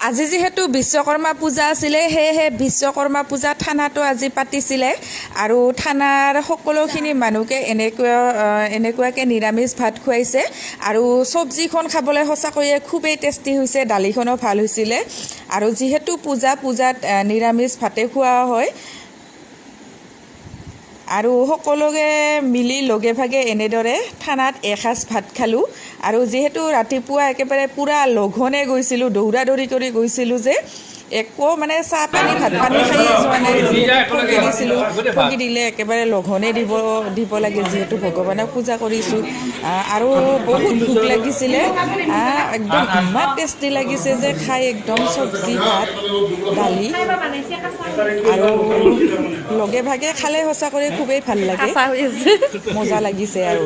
আজি যেহেতু বিশ্বকৰ্মা পূজা আছিলে সেয়েহে বিশ্বকৰ্মা পূজা থানাটো আজি পাতিছিলে আৰু থানাৰ সকলোখিনি মানুহকে এনেকুৱাকৈ নিৰামিষ ভাত খুৱাইছে আৰু চব্জিখন খাবলৈ সঁচাকৈয়ে খুবেই টেষ্টি হৈছে, দালিখনো ভাল হৈছিলে আৰু যিহেতু পূজাত নিৰামিষ ভাতে খোৱা হয় আৰু সকলোকে মিলি লগে ভাগে এনেদৰে থানাত এসাঁজ ভাত খালোঁ আৰু যিহেতু ৰাতিপুৱা একেবাৰে পূৰা লঘনে গৈছিলোঁ, দৌৰা দৌৰি কৰি গৈছিলোঁ যে একো মানে চাহ পানী ভাত পানী খাই যোৱা নাই, ঠগি দিছিলোঁ, ঠগি দিলে একেবাৰে লঘনে দিব লাগে যিহেতু ভগৱানক পূজা কৰিছোঁ আৰু বহুত ভোক লাগিছিলে, একদম ইমান টেষ্টি লাগিছে যে খাই একদম চব্জি ভাত দালি আৰু লগে ভাগে খালে সঁচাকৈ খুবেই ভাল লাগে, মজা লাগিছে আৰু